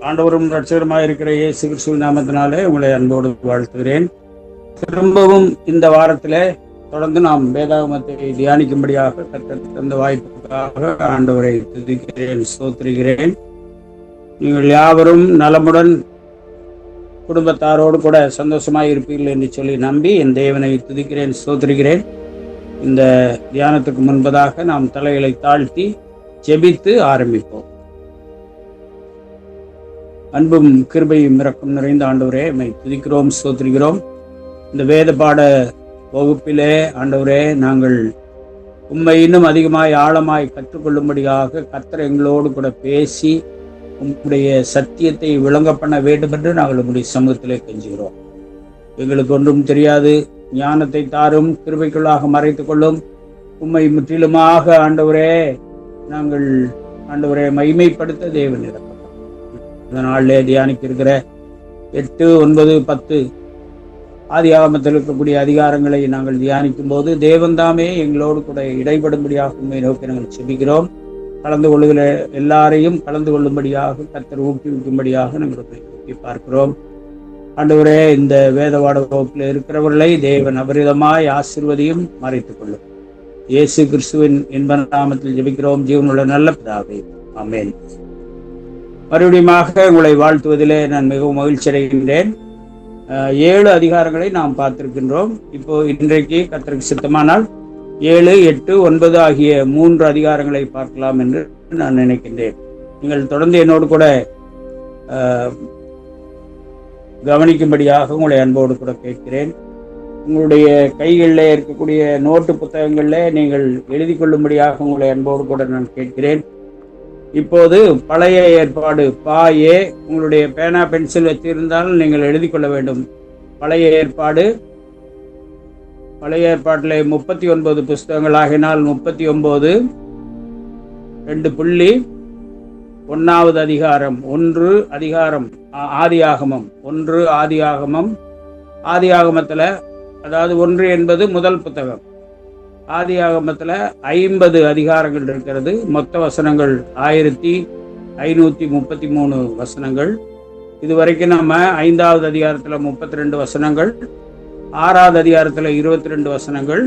ஆண்டவரும் இரட்சகருமாய் இருக்கிற இயேசு கிறிஸ்துவின் நாமத்தினாலே உங்களை அன்போடு வாழ்த்துகிறேன். திரும்பவும் இந்த வாரத்திலே தொடர்ந்து நாம் வேதாகமத்தை தியானிக்கும்படியாக கர்த்தர் தந்த வாய்ப்புக்காக ஆண்டவரை துதிக்கிறேன், ஸ்தோத்திரிக்கிறேன். நீங்கள் யாவரும் நலமுடன் குடும்பத்தாரோடு கூட சந்தோஷமாய் இருப்பீர்கள் என்று சொல்லி நம்பி என் தேவனை துதிக்கிறேன், ஸ்தோத்திரிக்கிறேன். இந்த தியானத்துக்கு முன்பதாக நாம் தலைகளை தாழ்த்தி ஜெபித்து ஆரம்பிப்போம். அன்பும் கிருபையும் இரக்கம் நிறைந்த ஆண்டவரே, உம்மை துதிக்கிறோம், ஸ்தோத்திரிக்கிறோம். இந்த வேத பாட வகுப்பிலே ஆண்டவரே, நாங்கள் உம்மை இன்னும் அதிகமாய் ஆழமாய் கற்றுக்கொள்ளும்படியாக கர்த்தர் எங்களோடு கூட பேசி உம்முடைய சத்தியத்தை விளங்க பண்ண வேண்டும் என்று நாங்கள் உம்முடைய சமூகத்திலே கெஞ்சுகிறோம். எங்களுக்கு ஒன்றும் தெரியாது, ஞானத்தை தாரும், கிருபைக்குள்ளாக மறைத்துக் கொள்ளும். உம்மை முற்றிலுமாக ஆண்டவரே நாங்கள் ஆண்டவரே மகிமைப்படுத்த தேவன் இறக்கம். இந்த நாளிலே தியானிக்க இருக்கிற 8, 9, 10 ஆதியாகமத்தில் இருக்கக்கூடிய அதிகாரங்களை நாங்கள் தியானிக்கும் போது தேவன் தாமே எங்களோடு கூட இடைபடும்படியாக உண்மை நோக்கி நாங்கள் செபிக்கிறோம். கலந்து கொள்ளுகிற எல்லாரையும் கலந்து கொள்ளும்படியாக கர்த்தர் ஊக்குவிக்கும்படியாக நாங்கள் நோக்கி பார்க்கிறோம். ஆண்டவரே, இந்த வேதவாட வகுப்பில் இருக்கிறவர்களை தேவன் அபரிதமாய் ஆசீர்வதியும் மறைத்துக் கொள்ளும். இயேசு கிறிஸ்துவின் இன்ப நாமத்தில் ஜெபிக்கிறோம், ஜீவனுள்ள நல்ல பிதாவே, ஆமென். மறுபடியுமாக உங்களை வாழ்த்துவதிலே நான் மிகவும் மகிழ்ச்சி அடைகின்றேன். 7 அதிகாரங்களை நாம் பார்த்திருக்கின்றோம். இப்போ இன்றைக்கு கர்த்தருக்கு சித்தமானால் 7, 8, 9 ஆகிய 3 அதிகாரங்களை பார்க்கலாம் என்று நான் நினைக்கின்றேன். நீங்கள் தொடர்ந்து என்னோடு கூட கவனிக்கும்படியாக உங்களை அன்போடு கூட கேட்கிறேன். உங்களுடைய கைகளில் இருக்கக்கூடிய நோட்டு புத்தகங்களில் நீங்கள் எழுதி கொள்ளும்படியாக உங்களை அன்போடு கூட நான் கேட்கிறேன். இப்போது பழைய ஏற்பாடு பாயே, உங்களுடைய பேனா பென்சில் வச்சிருந்தாலும் நீங்கள் எழுதி கொள்ள வேண்டும். பழைய ஏற்பாட்டில் 39 புஸ்தகங்கள் ஆகினால் 39 2.1 அதிகாரம் 1 அதிகாரம் ஆதியாகமம் 1 ஆதியாகமத்தில், அதாவது 1 என்பது முதல் புத்தகம். ஆதியாகமத்தில் 50 அதிகாரங்கள் இருக்கிறது. மொத்த வசனங்கள் 1533 வசனங்கள். இதுவரைக்கும் நம்ம 5வது அதிகாரத்தில் 32 வசனங்கள், 6வது அதிகாரத்தில் 22 வசனங்கள்,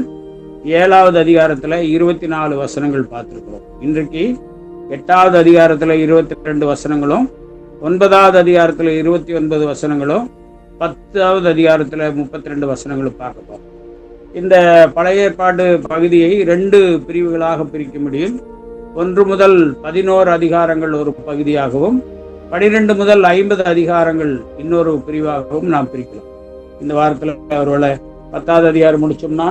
7வது அதிகாரத்தில் 24 வசனங்கள் பார்த்துருக்கிறோம். இன்றைக்கு 8வது அதிகாரத்தில் 22 வசனங்களும், 9வது அதிகாரத்தில் 29 வசனங்களும், 10வது அதிகாரத்தில் 32 வசனங்களும் பார்க்கப்போம். இந்த பழைய ஏற்பாடு பகுதியை 2 பிரிவுகளாக பிரிக்க முடியும். 1 முதல் 11 அதிகாரங்கள் ஒரு பகுதியாகவும், 12 முதல் 50 அதிகாரங்கள் இன்னொரு பிரிவாகவும் நாம் பிரிக்கலாம். இந்த வாரத்தில் ஒருவேளை 10வது அதிகாரம் முடிச்சோம்னா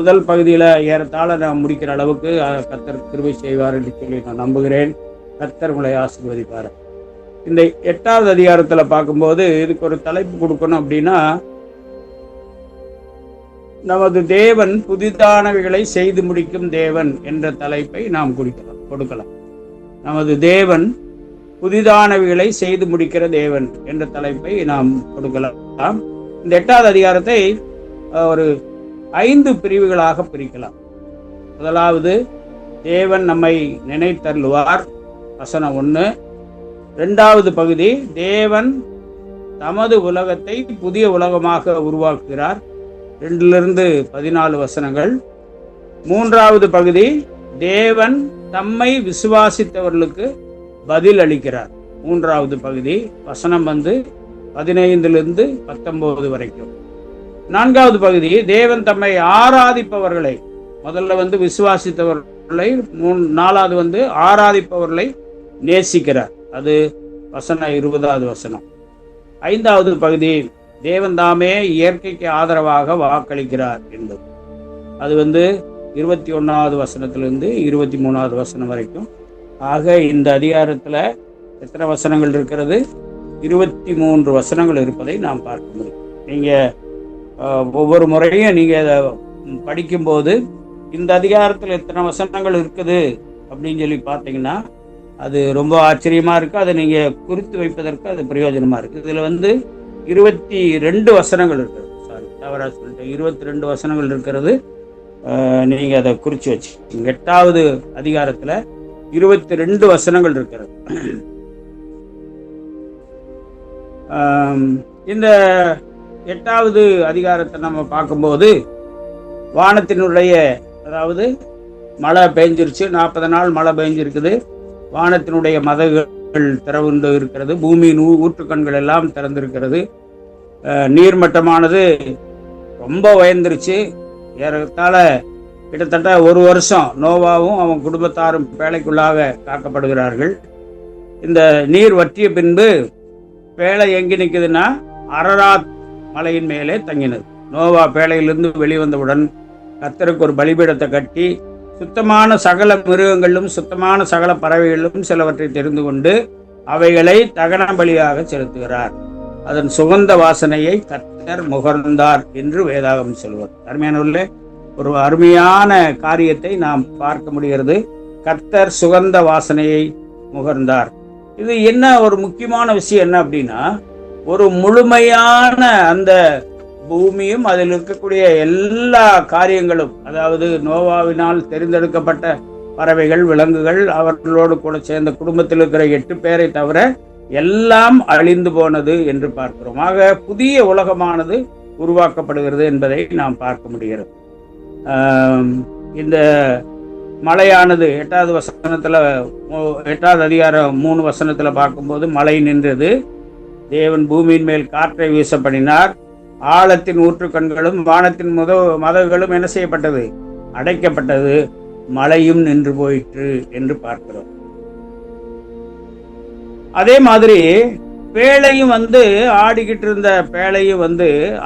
முதல் பகுதியில் ஏறத்தாழ நாம் முடிக்கிற அளவுக்கு கர்த்தர் கிருபை செய்வார் என்று சொல்லி நான் நம்புகிறேன். கர்த்தர் உங்களை ஆசீர்வதிப்பார். இந்த 8வது அதிகாரத்தில் பார்க்கும்போது இதுக்கு ஒரு தலைப்பு கொடுக்கணும் அப்படின்னா, நமது தேவன் புதிதானவைகளை செய்து முடிக்கும் தேவன் என்ற தலைப்பை நாம் கொடுக்கலாம். நமது தேவன் புதிதானவைகளை செய்து முடிக்கிற தேவன் என்ற தலைப்பை நாம் கொடுக்கலாம். இந்த 8வது அதிகாரத்தை ஒரு 5 பிரிவுகளாக பிரிக்கலாம். முதலாவது, தேவன் நம்மை நினைத்தருளுவார், வசனம் 1. 2வது பகுதி, தேவன் தமது உலகத்தை புதிய உலகமாக உருவாக்குகிறார், 2-14 வசனங்கள். 3வது பகுதி, தேவன் தம்மை விசுவாசித்தவர்களுக்கு பதில் அளிக்கிறார், 3வது பகுதி. வசனம் 15-19 வரைக்கும். 4வது பகுதி, தேவன் தம்மை ஆராதிப்பவர்களை, முதல்ல விசுவாசித்தவர்களை, 4வது ஆராதிப்பவர்களை நேசிக்கிறார், அது வசனம் 20வது வசனம். 5வது பகுதி, தேவன் தாமே இயற்கைக்கு ஆதரவாக வாக்களிக்கிறார் என்பது, அது 21வது வசனத்திலிருந்து 23வது வசனம் வரைக்கும். ஆக இந்த அதிகாரத்தில் எத்தனை வசனங்கள் இருக்கிறது? 23 வசனங்கள் இருப்பதை நாம் பார்க்க முடியும். நீங்கள் ஒவ்வொரு முறையும் நீங்கள் அதை படிக்கும்போது இந்த அதிகாரத்தில் எத்தனை வசனங்கள் இருக்குது அப்படின்னு சொல்லி பார்த்தீங்கன்னா அது ரொம்ப ஆச்சரியமாக இருக்குது. அதை நீங்கள் குறித்து வைப்பதற்கு அது பிரயோஜனமாக இருக்குது. இதில் 22 வசனங்கள் இருக்கிறது. தவறாக சொல்லிட்டேன், 22 வசனங்கள் இருக்கிறது. நீங்கள் அதை குறித்து வச்சு 8வது அதிகாரத்தில் 22 வசனங்கள் இருக்கிறது. இந்த 8வது அதிகாரத்தை நம்ம பார்க்கும்போது வானத்தினுடைய, அதாவது மழை பெஞ்சிருச்சு, 40 நாள் மழை பெஞ்சிருக்குது, வானத்தினுடைய மதகுகள் திறவுண்டு இருக்கிறது, பூமியின் ஊற்றுக்கண்கள் எல்லாம் திறந்திருக்கிறது, நீர்மட்டமானது ரொம்ப உயர்ந்துருச்சு. ஏறத்தாழ கிட்டத்தட்ட 1 வருஷம் நோவாவும் அவன் குடும்பத்தாரும் பேழைக்குள்ளாக காக்கப்படுகிறார்கள். இந்த நீர் வற்றிய பின்பு பேழை எங்கி நிற்குதுன்னா அரராத் மலையின் மேலே தங்கினது. நோவா பேழையிலிருந்து வெளிவந்தவுடன் கர்த்தருக்கு ஒரு பலிபீடத்தை கட்டி சுத்தமான சகல மிருகங்களும் சுத்தமான சகல பறவைகளும் சிலவற்றை தெரிந்து கொண்டு அவைகளை தகன பலியாக செலுத்துகிறார். அதன் சுகந்த வாசனையை கர்த்தர் முகர்ந்தார் என்று வேதாகம் சொல்வார். அருமையானவர்களே, ஒரு அருமையான காரியத்தை நாம் பார்க்க முடிகிறது. கர்த்தர் சுகந்த வாசனையை முகர்ந்தார். இது என்ன ஒரு முக்கியமான விஷயம் என்ன அப்படின்னா, ஒரு முழுமையான அந்த பூமியும் அதில் இருக்கக்கூடிய எல்லா காரியங்களும், அதாவது நோவாவினால் தெரிந்தெடுக்கப்பட்ட பறவைகள், விலங்குகள், அவர்களோடு கூட சேர்ந்த குடும்பத்தில் இருக்கிற 8 பேரை தவிர எல்லாம் அழிந்து போனது என்று பார்க்கிறோம். ஆக புதிய உலகமானது உருவாக்கப்படுகிறது என்பதை நாம் பார்க்க முடிகிறது. இந்த மழையானது 8வது வசனத்துல, 8வது அதிகாரம் 3 வசனத்துல பார்க்கும்போது, மழை நின்றது, தேவன் பூமியின் மேல் காற்றை வீச பண்ணினார், ஆழத்தின் ஊற்றுக்கண்களும் வானத்தின் மதகுகளும் என்ன செய்யப்பட்டது? அடைக்கப்பட்டது, மழையும் நின்று போயிற்று என்று பார்க்கிறோம். அதே மாதிரி பேழையும் ஆடிக்கிட்டு இருந்த பேழையும்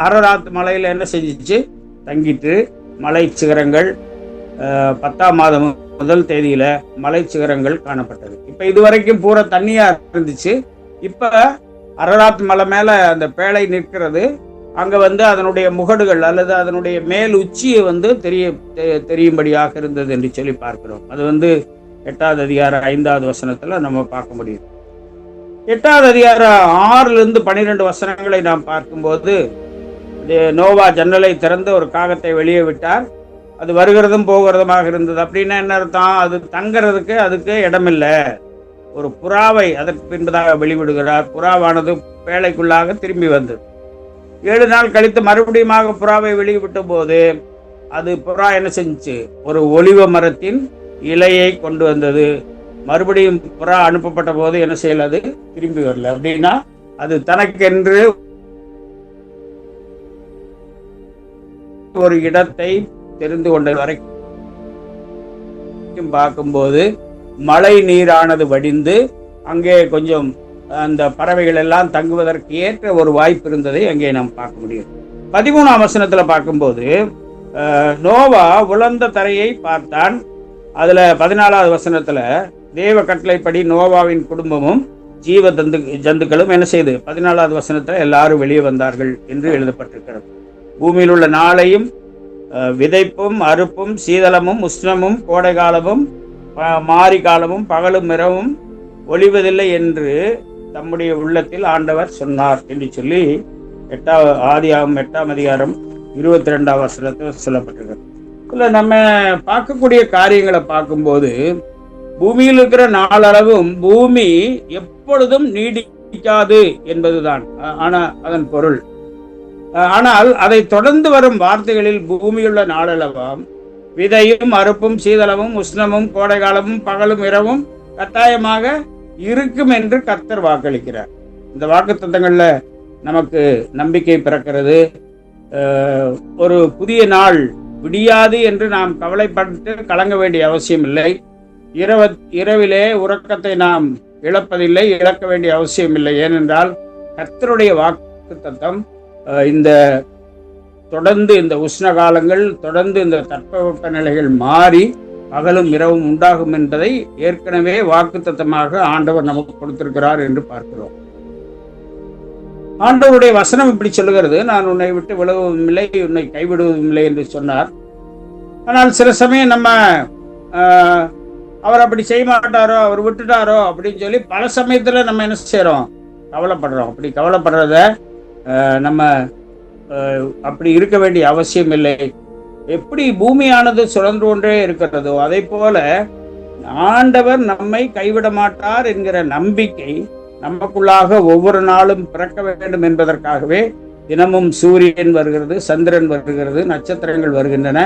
அரராத் மலையில என்ன செஞ்சிச்சு? தங்கிட்டு மலை சிகரங்கள் 10ஆம் மாதம் முதல் தேதியில மலை சிகரங்கள் காணப்பட்டது. இப்ப இதுவரைக்கும் பூரா தண்ணியா இருந்துச்சு. இப்ப அரராத் மலை மேல அந்த பேழை நிற்கிறது. அங்க அதனுடைய முகடுகள் அல்லது அதனுடைய மேல் உச்சியை தெரியும்படியாக இருந்தது என்று சொல்லி பார்க்கிறோம். அது 8வது அதிகாரம் 5வது வசனத்துல நம்ம பார்க்க முடியும். 8வது அதிகாரம் 6லிருந்து 12 வசனங்களை நாம் பார்க்கும்போது, நோவா ஜன்னலை திறந்து ஒரு காகத்தை வெளியே விட்டார். அது வருகிறதும் போகிறதுமாக இருந்தது. அப்படின்னா என்ன அர்த்தம்? அது தங்கிறதுக்கு அதுக்கு இடமில்லை. ஒரு புறாவை அதற்கு பின்பதாக வெளிவிடுகிறார். புறாவானது பேழைக்குள்ளாக திரும்பி வந்தது. 7 நாள் கழித்து மறுபடியும் புறாவை வெளிவிட்ட போது அது புறா என்ன செஞ்சுச்சு? ஒரு ஒலிவ மரத்தின் இலையை கொண்டு வந்தது. மறுபடியும் புறா அனுப்பப்பட்ட போது என்ன செய்யல? அது திரும்பி வரல. அப்படின்னா அது தனக்கென்று ஒரு இடத்தை தெரிந்து கொண்ட வரைக்கும் பார்க்கும்போது மழை நீரானது வடிந்து அங்கே கொஞ்சம் அந்த பறவைகள் எல்லாம் தங்குவதற்கு ஏற்ற ஒரு வாய்ப்பு இருந்ததை அங்கே நாம் பார்க்க முடியும். 13ஆம் வசனத்துல பார்க்கும்போது, நோவா உலர்ந்த தரையை பார்த்தான். அதுல 14வது வசனத்துல தேவ கட்டளைப்படி நோவாவின் குடும்பமும் ஜீவ ஜந்துக்களும் என்ன செய்து? 14வது வசனத்துல எல்லாரும் வெளியே வந்தார்கள் என்று எழுதப்பட்டிருக்கிறது. பூமியில் உள்ள நாளையும் விதைப்பும் அறுப்பும் சீதளமும் உஷ்ணமும் கோடை காலமும் மாரி காலமும் பகலும் இரவும் ஒளிவதில்லை என்று தம்முடைய உள்ளத்தில் ஆண்டவர் சொன்னார் என்று சொல்லி ஆதியாகமம் 8ஆம் அதிகாரம் 22ஆம் வசனத்தில் சொல்லப்பட்டிருக்கிறது. இல்லை, நம்ம பார்க்கக்கூடிய காரியங்களை பார்க்கும்போது பூமியில் இருக்கிற நாளளவும் பூமி எப்பொழுதும் நீடிக்காது என்பதுதான் அதன் பொருள். ஆனால் அதை தொடர்ந்து வரும் வார்த்தைகளில் பூமியுள்ள நாளளவும் விதையும் அறுப்பும் சீதளமும் உஷ்ணமும் கோடை காலமும் பகலும் இரவும் கட்டாயமாக இருக்கும் என்று கர்த்தர் வாக்களிக்கிறார். இந்த வாக்குத்தத்தங்கள்ல நமக்கு நம்பிக்கை பிறக்கிறது. ஒரு புதிய நாள் விடியாது என்று நாம் கவலைப்பட்டு கலங்க வேண்டிய அவசியம் இல்லை. இரவிலே உறக்கத்தை நாம் இழப்பதில்லை, இழக்க வேண்டிய அவசியம் இல்லை. ஏனென்றால் கர்த்தருடைய வாக்குத்தத்தம் இந்த தொடர்ந்து இந்த உஷ்ண காலங்கள், தொடர்ந்து இந்த தட்பவெப்ப நிலைகள் மாறி பகலும் இரவும் உண்டாகும் என்பதை ஏற்கனவே வாக்குத்தத்தமாக ஆண்டவர் நமக்கு கொடுத்திருக்கிறார் என்று பார்க்கிறோம். ஆண்டவருடைய வசனம் இப்படி சொல்லுகிறது, நான் உன்னை விட்டு விலகுவதும் இல்லை, உன்னை கைவிடுவதும் இல்லை என்று சொன்னார். ஆனால் சில சமயம் நம்ம அவர் அப்படி செய்ய மாட்டாரோ, அவர் விட்டுட்டாரோ அப்படின்னு சொல்லி பல சமயத்துல நம்ம என்ன செய்யறோம்? கவலைப்படுறோம். அப்படி கவலைப்படுறத நம்ம அப்படி இருக்க வேண்டிய அவசியம் இல்லை. எப்படி பூமியானது சுழன்று கொண்டே இருக்கிறதோ அதை போல ஆண்டவர் நம்மை கைவிட மாட்டார் என்கிற நம்பிக்கை நமக்குள்ளாக ஒவ்வொரு நாளும் பிறக்க வேண்டும் என்பதற்காகவே தினமும் சூரியன் வருகிறது, சந்திரன் வருகிறது, நட்சத்திரங்கள் வருகின்றன.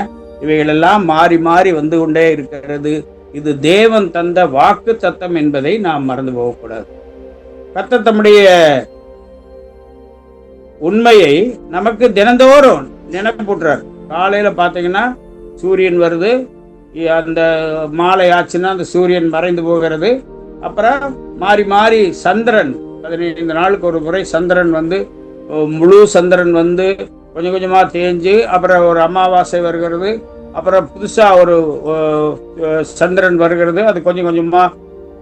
இவைகளெல்லாம் மாறி மாறி வந்து கொண்டே இருக்கிறது. இது தேவன் தந்த வாக்கு தத்தம் என்பதை நாம் மறந்து போகக்கூடாது. கர்த்தர் தம்முடைய உண்மையை நமக்கு தினந்தோறும் நினைப்பூட்டுறார். காலையில பார்த்தீங்கன்னா சூரியன் வருது, அந்த மாலை ஆச்சுன்னா அந்த சூரியன் மறைந்து போகிறது. அப்புறம் மாறி மாறி சந்திரன் 15 நாளுக்கு ஒரு முறை சந்திரன் வந்து முழு சந்திரன் வந்து கொஞ்சம் கொஞ்சமாக தேஞ்சு அப்புறம் ஒரு அமாவாசை வருகிறது. அப்புறம் புதுசாக ஒரு சந்திரன் வருகிறது. அது கொஞ்சம் கொஞ்சமாக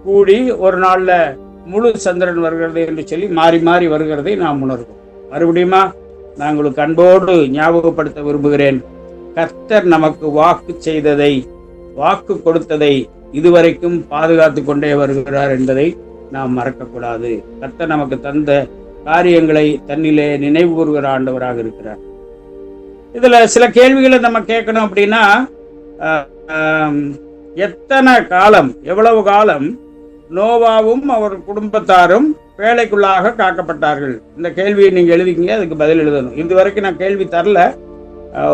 கூடி ஒரு நாளில் முழு சந்திரன் வருகிறது என்று சொல்லி மாறி மாறி வருகிறதை நாம் உணர்வோம். மறுபடியுமா நான் உங்களுக்கு அன்போடு ஞாபகப்படுத்த விரும்புகிறேன். கர்த்தர் நமக்கு வாக்கு செய்ததை, வாக்கு கொடுத்ததை இதுவரைக்கும் பாதுகாத்து கொண்டே வருகிறார் என்பதை நாம் மறக்கக்கூடாது. கர்த்தர் நமக்கு தந்த காரியங்களை தன்னிலே நினைவு கூறுகிற ஆண்டவராக இருக்கிறார். இதுல சில கேள்விகளை நம்ம கேட்கணும். அப்படின்னா எத்தனை காலம், எவ்வளவு காலம் நோவாவும் அவர் குடும்பத்தாரும் வேலைக்குள்ளாக காக்கப்பட்டார்கள்? இந்த கேள்வியை நீங்க எழுதிக்கிங்க, அதுக்கு பதில் எழுதணும். இதுவரைக்கும் நான் கேள்வி தரல,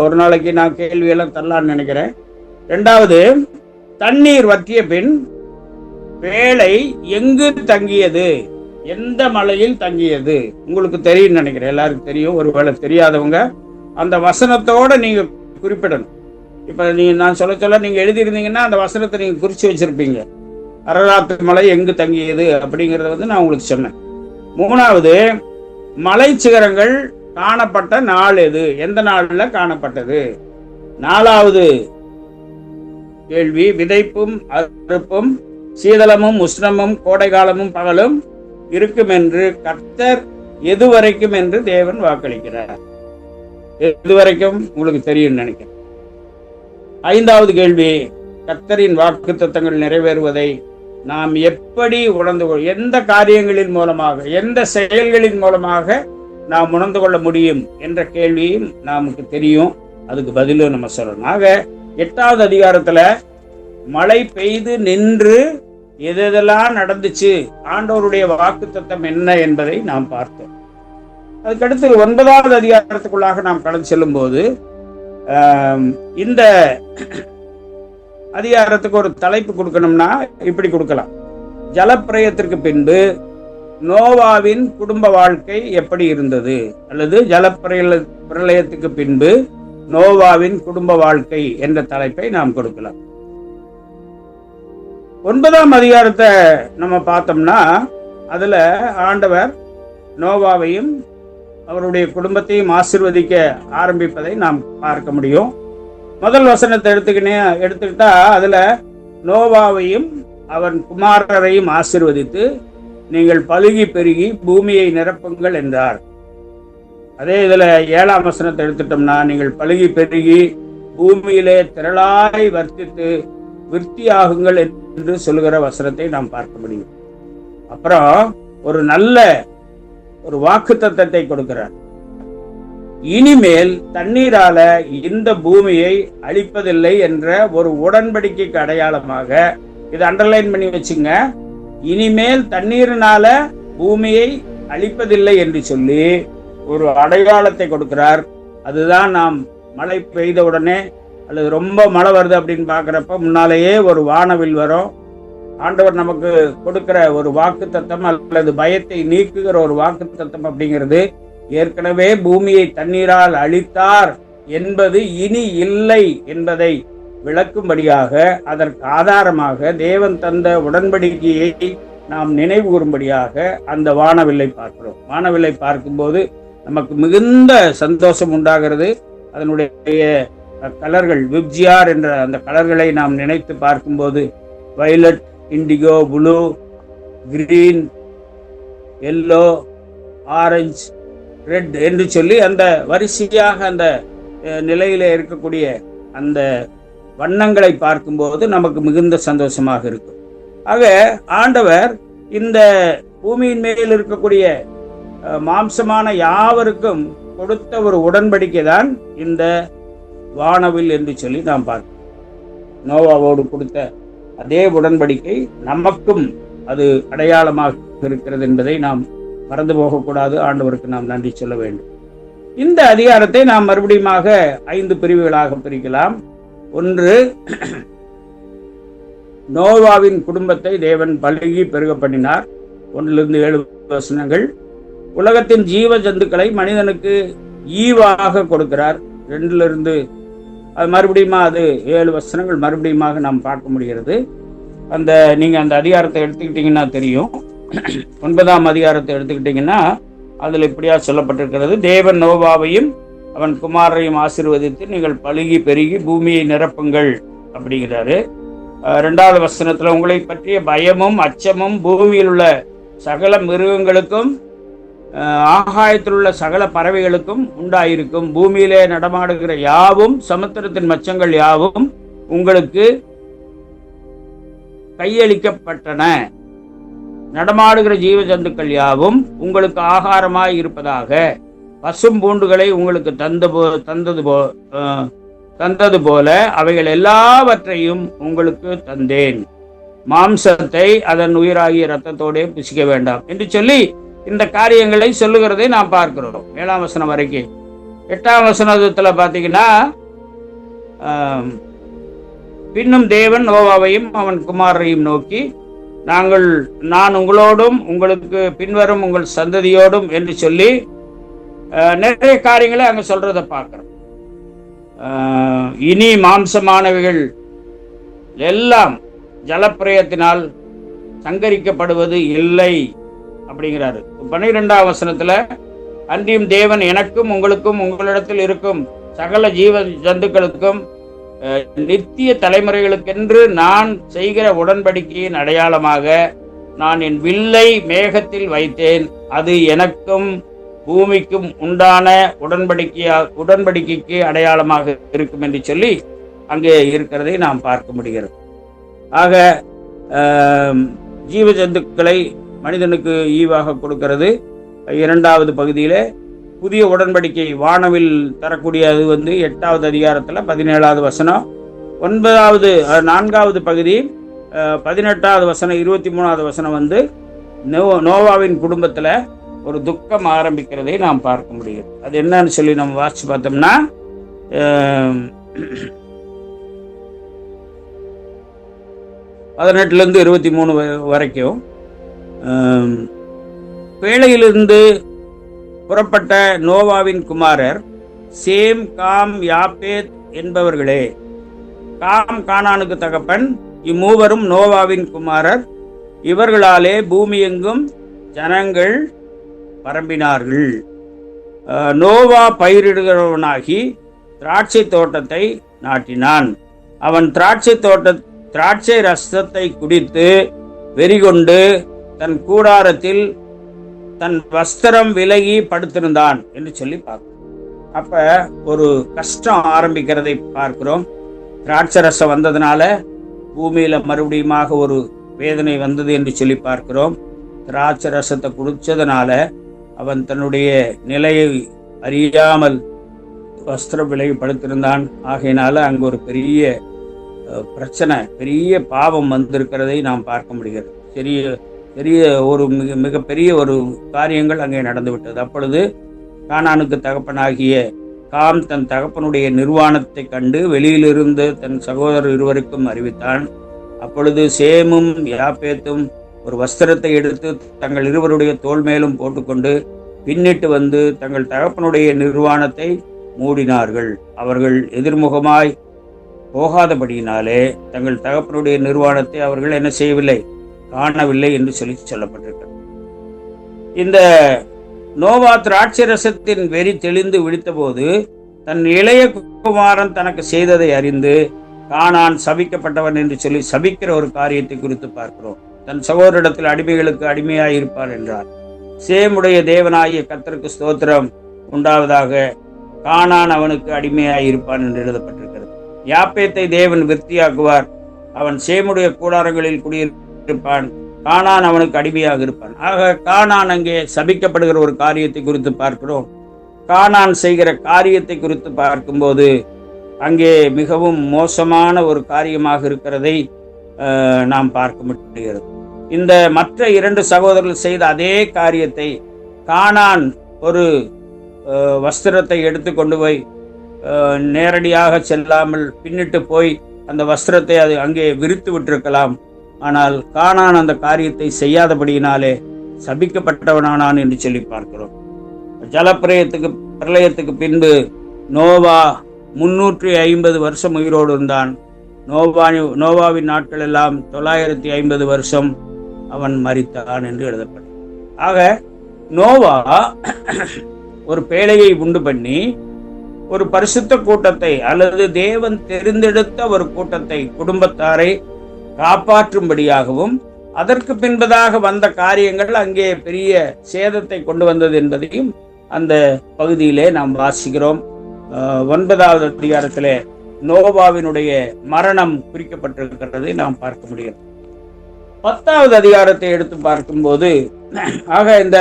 ஒரு நாளைக்கு நான் கேள்வியெல்லாம் தரலான்னு நினைக்கிறேன். ரெண்டாவது, தண்ணீர் வற்றிய பின் வேலை எங்கு தங்கியது, எந்த மலையில் தங்கியது? உங்களுக்கு தெரியும் நினைக்கிறேன், எல்லாருக்கும் தெரியும். ஒருவேளை தெரியாதவங்க அந்த வசனத்தோட நீங்க குறிப்பிடணும். இப்ப நீங்க நான் சொல்ல நீங்க எழுதியிருந்தீங்கன்னா அந்த வசனத்தை நீங்க குறிச்சு வச்சிருப்பீங்க. அரராத்து மலை எங்கு தங்கியது அப்படிங்கறத வந்து நான் உங்களுக்கு சொன்னேன். மூணாவது, மலை சிகரங்கள் காணப்பட்ட நாள் எது, எந்த நாள்ல காணப்பட்டது? நாலாவது கேள்வி, விதைப்பும் அறுப்பும் சீதளமும் உஷ்ணமும் கோடை காலமும் பகலும் இருக்கும் என்று கர்த்தர் எதுவரைக்கும் என்று தேவன் வாக்களிக்கிறார்? எதுவரைக்கும் உங்களுக்கு தெரியும் நினைக்கிறேன். ஐந்தாவது கேள்வி, கர்த்தரின் வாக்கு தத்தங்கள் நிறைவேறுவதை நாம் எப்படி உணர்ந்து எந்த காரியங்களின் மூலமாக, எந்த செயல்களின் மூலமாக நாம் உணர்ந்து கொள்ள முடியும் என்ற கேள்வியும் நமக்கு தெரியும். அதுக்கு பதிலும் நம்ம சொல்லணும். ஆக 8வது அதிகாரத்துல மழை பெய்து நின்று எதெல்லாம் நடந்துச்சு, ஆண்டவருடைய வாக்கு தத்தம் என்ன என்பதை நாம் பார்த்தோம். அதுக்கடுத்து 9வது அதிகாரத்துக்குள்ளாக நாம் கடந்து செல்லும் போது இந்த அதிகாரத்துக்கு ஒரு தலைப்பு கொடுக்கணும்னா இப்படி கொடுக்கலாம்: ஜலப்பிரயத்திற்கு பின்பு நோவாவின் குடும்ப வாழ்க்கை எப்படி இருந்தது, அல்லது ஜலப்பிரளயத்துக்கு பின்பு நோவாவின் குடும்ப வாழ்க்கை என்ற தலைப்பை நாம் கொடுக்கலாம். 9ஆம் அதிகாரத்தை நம்ம பார்த்தோம்னா அதுல ஆண்டவர் நோவாவையும் அவருடைய குடும்பத்தையும் ஆசீர்வதிக்க ஆரம்பிப்பதை நாம் பார்க்க முடியும். முதல் வசனத்தை எடுத்துக்கிட்டா அதுல நோவாவையும் அவன் குமாரரையும் ஆசீர்வதித்து நீங்கள் பலுகி பெருகி பூமியை நிரப்புங்கள் என்றார். அதே இதுல 7ஆம் வசனத்தை எடுத்துட்டோம்னா நீங்கள் பலுகி பெருகி பூமியிலே திரளாய் வர்த்தித்து விருத்தியாகுங்கள் என்று சொல்லுகிற வசனத்தை நாம் பார்க்க முடியும். அப்புறம் ஒரு நல்ல ஒரு வாக்கு தத்தத்தை கொடுக்கிறார். இனிமேல் தண்ணீரால இந்த பூமியை அழிப்பதில்லை என்ற ஒரு உடன்படிக்கைக்கு அடையாளமாக, இதை அண்டர்லைன் பண்ணி வச்சுங்க, இனிமேல் தண்ணீரினால பூமியை அழிப்பதில்லை என்று சொல்லி ஒரு அடையாளத்தை கொடுக்கிறார். அதுதான் நாம் மழை பெய்த உடனே அல்லது ரொம்ப மழை வருது அப்படின்னு பாக்குறப்ப முன்னாலேயே ஒரு வானவில் வரும். ஆண்டவர் நமக்கு கொடுக்கிற ஒரு வாக்கு தத்தம் அல்லது பயத்தை நீக்குகிற ஒரு வாக்கு தத்தம் அப்படிங்கிறது, ஏற்கனவே பூமியை தண்ணீரால் அழித்தார் என்பது இனி இல்லை என்பதை விளக்கும்படியாக, அதற்கு ஆதாரமாக தேவன் தந்த உடன்படிக்கையை நாம் நினைவு கூறும்படியாக அந்த வானவில்லை பார்க்கிறோம். வானவில்லை பார்க்கும்போது நமக்கு மிகுந்த சந்தோஷம் உண்டாகிறது. அதனுடைய கலர்கள், விப்ஜியார் என்ற அந்த கலர்களை நாம் நினைத்து பார்க்கும்போது violet, indigo, blue, green, yellow, orange, red என்று சொல்லி அந்த வரிசையாக அந்த நிலையில இருக்கக்கூடிய அந்த வண்ணங்களை பார்க்கும்போது நமக்கு மிகுந்த சந்தோஷமாக இருக்கும். ஆக ஆண்டவர் இந்த பூமியின் மேல் இருக்கக்கூடிய மாம்சமான யாவருக்கும் கொடுத்த ஒரு உடன்படிக்கை தான் இந்த வானவில் என்று சொல்லி நாம் பார்க்கிறோம். நோவாவோடு கொடுத்த அதே உடன்படிக்கை நமக்கும் அது அடையாளமாக இருக்கிறது என்பதை நாம் மறந்து போகக்கூடாது. ஆண்டவருக்கு நாம் நன்றி சொல்ல வேண்டும். இந்த அதிகாரத்தை நாம் மறுபடியும் 5 பிரிவுகளாக பிரிக்கலாம். ஒன்று, நோவாவின் குடும்பத்தை தேவன் பலுகி பெருக பண்ணினார். 1-7 வசனங்கள். உலகத்தின் ஜீவ ஜந்துக்களை மனிதனுக்கு ஈவாக கொடுக்கிறார். 2 அது மறுபடியும் 7 வசனங்கள் மறுபடியும் நாம் பார்க்க முடிகிறது. நீங்க அந்த அதிகாரத்தை எடுத்துக்கிட்டீங்கன்னா தெரியும். 9ஆம் அதிகாரத்தை எடுத்துக்கிட்டீங்கன்னா அதுல இப்படியா சொல்லப்பட்டிருக்கிறது: தேவன் நோவாவையும் அவன் குமாரரையும் ஆசீர்வதித்து நீங்கள் பலுகி பெருகி பூமியை நிரப்புங்கள் அப்படிங்கிறாரு. 2வது வசனத்துல உங்களை பற்றிய பயமும் அச்சமும் பூமியில் உள்ள சகல மிருகங்களுக்கும் ஆகாயத்தில் உள்ள சகல பறவைகளுக்கும் உண்டாயிருக்கும். பூமியிலே நடமாடுகிற யாவும் சமுத்திரத்தின் மச்சங்கள் யாவும் உங்களுக்கு கையளிக்கப்பட்டன. நடமாடுகிற ஜீவ ஜந்துக்கள் யாவும் உங்களுக்கு ஆகாரமாய் இருப்பதாக. பசும் பூண்டுகளை உங்களுக்கு தந்தது போல அவைகள் எல்லாவற்றையும் உங்களுக்கு தந்தேன். மாம்சத்தை அதன் உயிராகிய இரத்தத்தோடே புசிக்க வேண்டாம் என்று சொல்லி இந்த காரியங்களை சொல்லுகிறதை நாம் பார்க்கிறோம். 7ஆம் வசனம் வரைக்கும். 8ஆம் வசனத்துல பாத்தீங்கன்னா, பின்னும் தேவன் நோவாவையும் அவன் குமாரரையும் நோக்கி, நான் உங்களோடும் உங்களுக்கு பின்வரும் உங்கள் சந்ததியோடும் என்று சொல்லி நிறைய காரியங்களை அங்க சொல்றதை பார்க்கிறோம். இனி மாம்சமானவைகள் எல்லாம் ஜலப்பிரயத்தினால் சங்கரிக்கப்படுவது இல்லை அப்படிங்கிறாரு. 12ஆம் வசனத்துல, அன்றியும் தேவன் எனக்கும் உங்களுக்கும் உங்களிடத்தில் இருக்கும் சகல ஜீவ ஜந்துக்களுக்கும் நித்திய தலைமுறைகளுக்கென்று நான் செய்கிற உடன்படிக்கையின் அடையாளமாக நான் என் வில்லை மேகத்தில் வைத்தேன். அது எனக்கும் பூமிக்கும் உண்டான உடன்படிக்கைக்கு அடையாளமாக இருக்கும் என்று சொல்லி அங்கே இருக்கிறதை நாம் பார்க்க முடிகிறது. ஆக ஜீவ ஜந்துக்களை மனிதனுக்கு ஈவாக கொடுக்கிறது. 2வது பகுதியில புதிய உடன்படிக்கை வானவில் தரக்கூடியது 8வது அதிகாரத்துல 17வது வசனம். 4வது பகுதி 18வது வசனம் 23வது வசனம் நோவாவின் குடும்பத்துல ஒரு துக்கம் ஆரம்பிக்கிறதை நாம் பார்க்க முடியும். அது என்னன்னு சொல்லி நம்ம வாசிச்சு பார்த்தோம்னா, 18-23 வரைக்கும், பேழையிலிருந்து புறப்பட்ட நோவாவின் குமாரர் சேம், காம், யாப்பேத் என்பவர்களே. காம் கானானுக்கு தகப்பன். இம்மூவரும் நோவாவின் குமாரர். இவர்களாலே பூமி எங்கும் ஜனங்கள் பரம்பினார்கள். நோவா பயிரிடுகிறவனாகி திராட்சை தோட்டத்தை நாட்டினான். அவன் திராட்சை ரசத்தை குடித்து வெறிகொண்டு தன் கூடாரத்தில் தன் வஸ்திரம் விலகி படுத்திருந்தான் என்று சொல்லி பார்க்கிறோம். அப்ப ஒரு கஷ்டம் ஆரம்பிக்கிறதை பார்க்கிறோம். திராட்சை ரசம் வந்ததுனால பூமியில மறுபடியும் ஒரு வேதனை வந்தது என்று சொல்லி பார்க்கிறோம். திராட்சை ரசத்தை குடிச்சதுனால அவன் தன்னுடைய நிலையை அறியாமல் வஸ்திரம் விலகி படுத்திருந்தான். ஆகையினால அங்கு ஒரு பெரிய பிரச்சனை, பெரிய பாவம் வந்திருக்கிறதை நாம் பார்க்க முடிகிறது. பெரிய ஒரு மிகப்பெரிய ஒரு காரியங்கள் அங்கே நடந்து விட்டது. அப்பொழுது கானானுக்கு தகப்பனாகிய காம் தன் தகப்பனுடைய நிர்வாணத்தை கண்டு வெளியிலிருந்து தன் சகோதரர் இருவருக்கும் அறிவித்தான். அப்பொழுது சேமும் யாப்பேத்தும் ஒரு வஸ்திரத்தை எடுத்து தங்கள் இருவருடைய தோள் மேலும் போட்டுக்கொண்டு பின்னிட்டு தங்கள் தகப்பனுடைய நிர்வாணத்தை மூடினார்கள். அவர்கள் எதிர்முகமாய் போகாதபடியினாலே தங்கள் தகப்பனுடைய நிர்வாணத்தை அவர்கள் என்ன செய்யவில்லை, காணவில்லை என்று சொல்லப்பட்டிருக்கிறது. இந்த நோவா திராட்சை ரசத்தின் வெறி தெளிந்து விழித்த போது தன் இளைய குமாரன் தனக்கு செய்ததை அறிந்து கானான் சபிக்கப்பட்டவன் என்று சொல்லி சபிக்கிற ஒரு காரியத்தை குறித்து பார்க்கிறோம். தன் சகோதரிடத்தில் அடிமைகளுக்கு அடிமையாய் இருப்பார் என்றார். சேமுடைய தேவனாகிய கர்த்தருக்கு ஸ்தோத்திரம் உண்டாவதாக, கானான் அவனுக்கு அடிமையாய் இருப்பான் என்று எழுதப்பட்டிருக்கிறது. யாப்பேத்தை தேவன் விருத்தியாக்குவார், அவன் சேமுடைய கூடாரங்களில் குடியிருப்பான், கானான் அவனுக்கு அடிமையாக இருப்பான். ஆக கானான் அங்கே சபிக்கப்படுகிற ஒரு காரியத்தை குறித்து பார்க்கிறோம். கானான் செய்கிற காரியத்தை குறித்து பார்க்கும்போது அங்கே மிகவும் மோசமான ஒரு காரியமாக இருக்கிறதை நாம் பார்க்க முடிகிறது. இந்த மற்ற 2 சகோதரர்கள் செய்த அதே காரியத்தை கானான் ஒரு வஸ்திரத்தை எடுத்து கொண்டு போய் நேரடியாக செல்லாமல் பின்னிட்டு போய் அந்த வஸ்திரத்தை அது அங்கே விரித்து விட்டிருக்கலாம். ஆனால் கானான் அந்த காரியத்தை செய்யாதபடியினாலே சபிக்கப்பட்டவனானான் என்று சொல்லி பார்க்கிறோம். பிரளயத்துக்கு பின்பு நோவா 350 வருஷம் உயிரோடு இருந்தான். நோவாவின் நாட்கள் எல்லாம் 950 வருஷம் அவன் மரித்தான் என்று எழுதப்பட்டது. ஆக நோவா ஒரு பேழையை உண்டு பண்ணி ஒரு பரிசுத்த கூட்டத்தை அல்லது தேவன் தெரிந்தெடுத்த ஒரு கூட்டத்தை, குடும்பத்தாரை காப்பாற்றும்படியாகவும் அதற்கு பின்பதாக வந்த காரியங்கள் அங்கே பெரிய சேதத்தை கொண்டு வந்தது என்பதையும் அந்த பகுதியிலே நாம் வாசிக்கிறோம். 9வது அதிகாரத்திலே நோவாவினுடைய மரணம் குறிக்கப்பட்டிருக்கிறது நாம் பார்க்க முடியும். 10வது அதிகாரத்தை எடுத்து பார்க்கும்போது, ஆக இந்த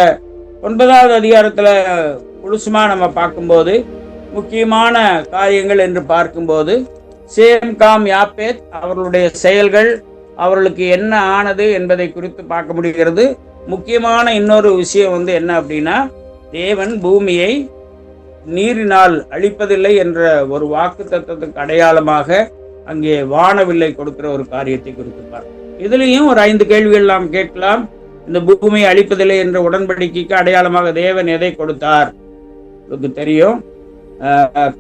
9வது அதிகாரத்துல முழுசுமா நம்ம பார்க்கும்போது முக்கியமான காரியங்கள் என்று பார்க்கும்போது சேம் காம் யாப்பேத் அவர்களுடைய செயல்கள், அவர்களுக்கு என்ன ஆனது என்பதை குறித்து பார்க்க முடிகிறது. முக்கியமான இன்னொரு விஷயம் என்ன அப்படின்னா, தேவன் பூமியை நீரினால் அழிப்பதில்லை என்ற ஒரு வாக்கு தத்துவத்துக்கு அடையாளமாக அங்கே வானவில்லை கொடுக்கிற ஒரு காரியத்தை குறித்து இதுலேயும் ஒரு 5 கேள்விகள் நாம் கேட்கலாம். இந்த பூமியை அழிப்பதில்லை என்ற உடன்படிக்கைக்கு அடையாளமாக தேவன் எதை கொடுத்தார்? உங்களுக்கு தெரியும்.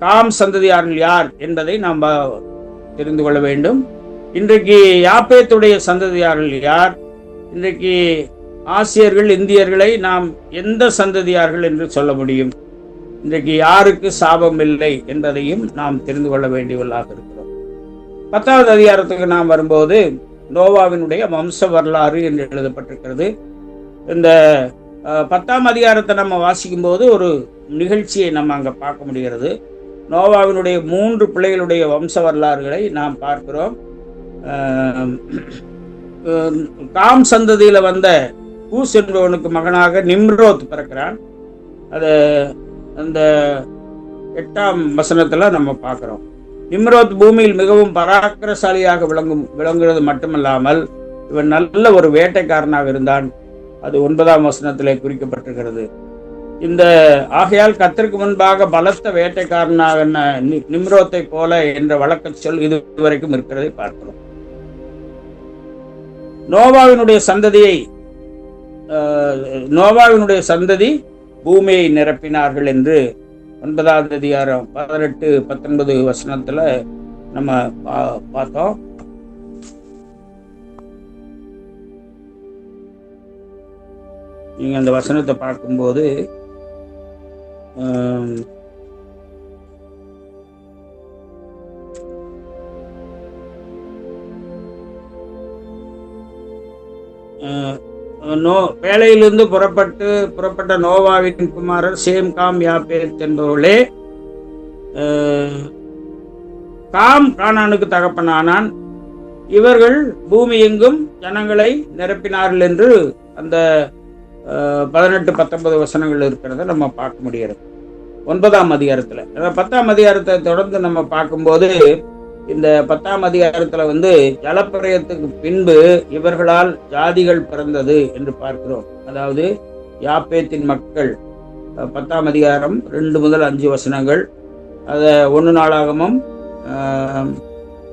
காம் சந்ததியார்கள் யார் என்பதை நாம் தெரிந்து கொள்ள வேண்டும். இன்றைக்கு யாப்பேத்துடைய சந்ததியார்கள் யார்? இன்றைக்கு ஆசியர்கள், இந்தியர்களை நாம் எந்த சந்ததியார்கள் என்று சொல்ல முடியும்? இன்றைக்கு யாருக்கு சாபம் இல்லை என்பதையும் நாம் தெரிந்து கொள்ள வேண்டியவர்களாக இருக்கிறோம். 10வது அதிகாரத்துக்கு நாம் வரும்போது நோவாவினுடைய வம்ச வரலாறு என்று எழுதப்பட்டிருக்கிறது. இந்த 10ஆம் அதிகாரத்தை நம்ம வாசிக்கும் போது ஒரு நிகழ்ச்சியை நம்ம அங்கே பார்க்க முடிகிறது. நோவாவினுடைய 3 பிள்ளைகளுடைய வம்ச வரலாறுகளை நாம் பார்க்கிறோம். காம் சந்ததியில வந்த கூஸ் என்பவனுக்கு மகனாக நிம்ரோத் பிறக்கிறான். அது அந்த 8ஆம் வசனத்துல நம்ம பார்க்கிறோம். நிம்ரோத் பூமியில் மிகவும் பராக்கிரசாலியாக விளங்குகிறது மட்டுமல்லாமல் இவன் நல்ல ஒரு வேட்டைக்காரனாக இருந்தான். அது 9ஆம் வசனத்திலே குறிக்கப்பட்டிருக்கிறது. இந்த ஆகையால் கர்த்தருக்கு முன்பாக பலத்த வேட்டைக்காரனாக நிம்ரோத்தை போல என்ற வழக்க சொல் இதுவரைக்கும் இருக்கிறதை பார்க்கிறோம். நோவாவினுடைய சந்ததி பூமியை நிரப்பினார்கள் என்று 9வது அதிகாரம் 18, 19 வசனத்துல நம்ம பார்த்தோம். நீங்க அந்த வசனத்தை பார்க்கும்போது வேலையிலிருந்து புறப்பட்ட நோவாவின் குமாரர் சேம் காம் யாப்பேத் என்பவர்களே. காம் கானானுக்கு தகப்பனானான். இவர்கள் பூமி எங்கும் ஜனங்களை நிரப்பினார்கள் என்று அந்த 18, 19 வசனங்கள் இருக்கிறத நம்ம பார்க்க முடிகிறது 9ஆம் அதிகாரத்துல. 10ஆம் அதிகாரத்தை தொடர்ந்து நம்ம பார்க்கும்போது இந்த 10ஆம் அதிகாரத்துல ஜலப்பிரயத்துக்கு பின்பு இவர்களால் ஜாதிகள் பிறந்தது என்று பார்க்கிறோம். அதாவது யாப்பேத்தின் மக்கள் 10ஆம் அதிகாரம் 2 முதல் 5 வசனங்கள், அதை 1 நாளாகமும்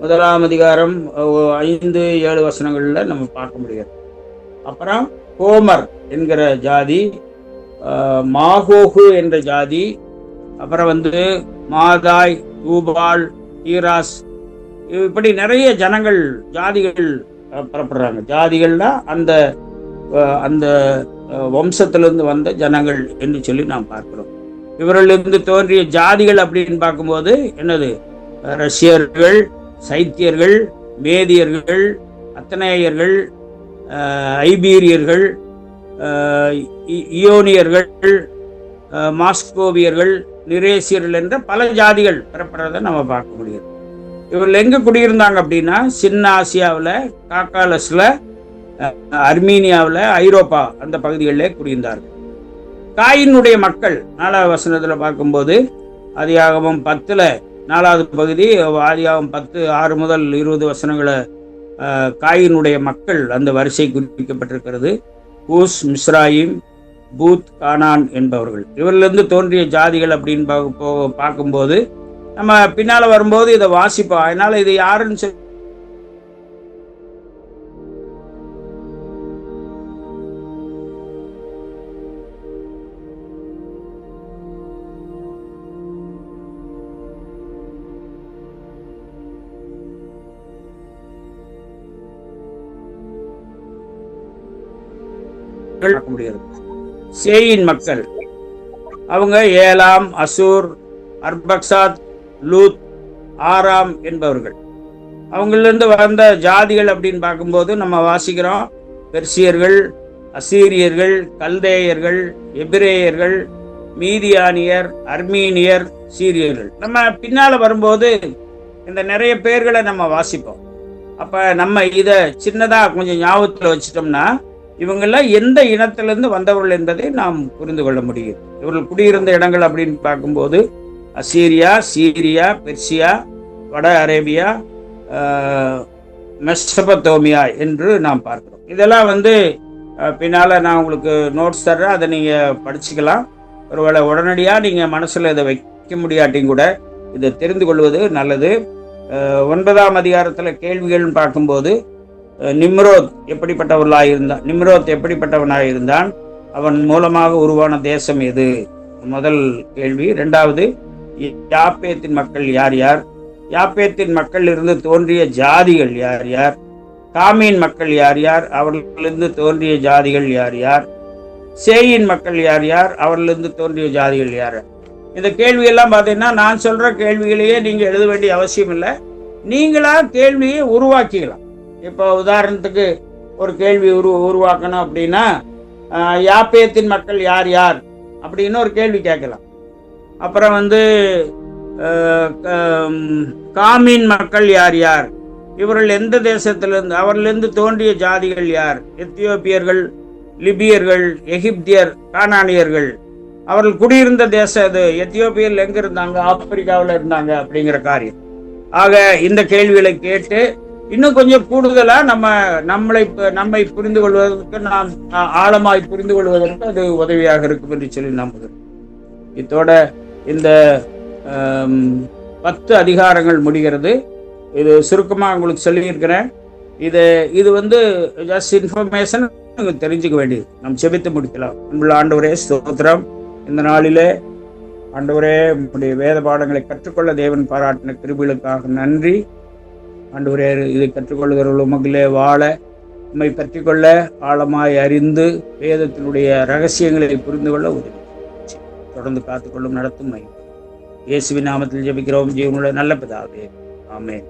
1ஆம் அதிகாரம் 5, 7 வசனங்கள்ல நம்ம பார்க்க முடியாது. அப்புறம் கோமர் என்கிற ஜாதி, மாகோகு என்ற ஜாதி, அப்புறம் மாதாய், தூபால், ஈராஸ், இப்படி நிறைய ஜாதிகள் புறப்படுறாங்க. ஜாதிகள்னா அந்த அந்த வம்சத்திலிருந்து வந்த ஜனங்கள் என்று சொல்லி நாம் பார்க்கிறோம். இவர்களிலிருந்து தோன்றிய ஜாதிகள் அப்படின்னு பார்க்கும்போது என்னது? ரஷ்யர்கள், சைத்தியர்கள், மேதியர்கள், அத்தனேயர்கள், ஐபீரியர்கள், இயோனியர்கள், மாஸ்கோவியர்கள், நிரேசியர்கள் என்ற பல ஜாதிகள் பெறப்படுறதை நம்ம பார்க்க முடியும். இவர்கள் எங்க குடியிருந்தாங்க அப்படின்னா, சின்ன ஆசியாவில், காக்காலஸ்ல, அர்மீனியாவில், ஐரோப்பா அந்த பகுதிகளில் குடியிருந்தார்கள். காயினுடைய மக்கள் 4ஆவது வசனத்தில் பார்க்கும்போது ஆதியாகமம் 10 4வது பகுதி, ஆதியாகமம் 10 6 முதல் 20 வசனங்களை காயினுடைய மக்கள் அந்த வரிசை குறிப்பிக்கப்பட்டிருக்கிறது. ஊஸ், மிஸ்ராயிம், பூத், கானான் என்பவர்கள். இவரிலிருந்து தோன்றிய ஜாதிகள் அப்படின்னு பார்க்கும்போது நம்ம பின்னால வரும்போது இதை வாசிப்போம். அதனால இது யாருன்னு சொல்லி பார்க்க முடியாது. சேயின் மக்கள் அவங்க ஏலாம், அசூர், அர்பக்சாத், லூத், ஆராம் என்பவர்கள். அவங்களிருந்து வந்த ஜாதிகள் அப்படின்னு பார்க்கும்போது நம்ம வாசிக்கிறோம் பெர்சியர்கள், அசீரியர்கள், கல்தேயர்கள், எபிரேயர்கள், மீதியானியர், அர்மீனியர், சீரியர்கள். நம்ம பின்னால வரும்போது இந்த நிறைய பேர்களை நம்ம வாசிப்போம். அப்ப நம்ம இதை சின்னதா கொஞ்சம் ஞாபகத்தில் வச்சிட்டோம்னா இவங்கெல்லாம் எந்த இனத்திலிருந்து வந்தவர்கள் என்பதை நாம் புரிந்து கொள்ள முடியும். இவர்கள் குடியிருந்த இடங்கள் அப்படின்னு பார்க்கும்போது அசீரியா, சீரியா, பெர்சியா, வட அரேபியா, மெசபத்தோமியா என்று நாம் பார்க்கிறோம். இதெல்லாம் பின்னால நான் உங்களுக்கு நோட்ஸ் தர்றேன், அதை நீங்க படிச்சுக்கலாம். ஒருவேளை உடனடியாக நீங்க மனசுல இதை வைக்க முடியாட்டியும் கூட இதை தெரிந்து கொள்வது நல்லது. 9ஆம் அதிகாரத்தில் கேள்விகள்னு பார்க்கும்போது நிம்ரோத் எப்படிப்பட்டவனாக இருந்தான், அவன் மூலமாக உருவான தேசம் எது, முதல் கேள்வி. இரண்டாவது, யாப்பேத்தின் மக்கள் யார் யார், யாப்பேத்தின் மக்கள் இருந்து தோன்றிய ஜாதிகள் யார் யார், காமின் மக்கள் யார் யார், அவர்களிருந்து தோன்றிய ஜாதிகள் யார் யார், சேயின் மக்கள் யார் யார், அவர்களிருந்து தோன்றிய ஜாதிகள் யார். இந்த கேள்வியெல்லாம் பார்த்தீங்கன்னா நான் சொல்ற கேள்விகளையே நீங்க எழுத வேண்டிய அவசியம் இல்லை, நீங்களா கேள்வியை உருவாக்கிக்கலாம். இப்போ உதாரணத்துக்கு ஒரு கேள்வி உருவாக்கணும் அப்படின்னா யாப்பேத்தின் மக்கள் யார் யார் அப்படின்னு ஒரு கேள்வி கேட்கலாம். அப்புறம் காமின் மக்கள் யார் யார், இவர்கள் எந்த தேசத்திலிருந்து, அவர்களிருந்து தோன்றிய ஜாதிகள் யார், எத்தியோப்பியர்கள், லிபியர்கள், எகிப்தியர், கானானியர்கள். அவர்கள் குடியிருந்த தேசம் அது, எத்தியோப்பியர்கள் எங்க இருந்தாங்க, ஆப்பிரிக்காவில் இருந்தாங்க அப்படிங்கிற காரியம். ஆக இந்த கேள்விகளை கேட்டு இன்னும் கொஞ்சம் கூடுதலா நம்மை புரிந்து கொள்வதற்கு, நாம் ஆழமாய் புரிந்து கொள்வதற்கு அது உதவியாக இருக்கும் என்று சொல்லி நம்புகிறேன். இதோட இந்த 10 அதிகாரங்கள் முடிகிறது. இது சுருக்கமா உங்களுக்கு சொல்லியிருக்கிறேன். இது ஜஸ்ட் இன்ஃபர்மேஷன் தெரிஞ்சுக்க வேண்டியது. நாம் செபித்து முடிக்கலாம். அன்புள்ள ஆண்டவரே, ஸ்தோத்திரம். இந்த நாளிலே ஆண்டவரே, உங்களுடைய வேத பாடங்களை கற்றுக்கொள்ள தேவன் பாராட்டின கிருபைகளுக்காக நன்றி. ஆண்டவரே, இதை கற்றுக்கொள்கிறவர்கள் உமக்கிலே வாழ, உம்மை பற்றிக்கொள்ள, ஆழமாய் அறிந்து வேதத்தினுடைய ரகசியங்களை புரிந்து கொள்ள உதவி தொடர்ந்து காத்துக்கொள்ளும், நடத்தும். இயேசுவின் நாமத்தில் ஜெபிக்கிறோம் ஜீவனுள்ள நல்ல பிதாவே, ஆமென்.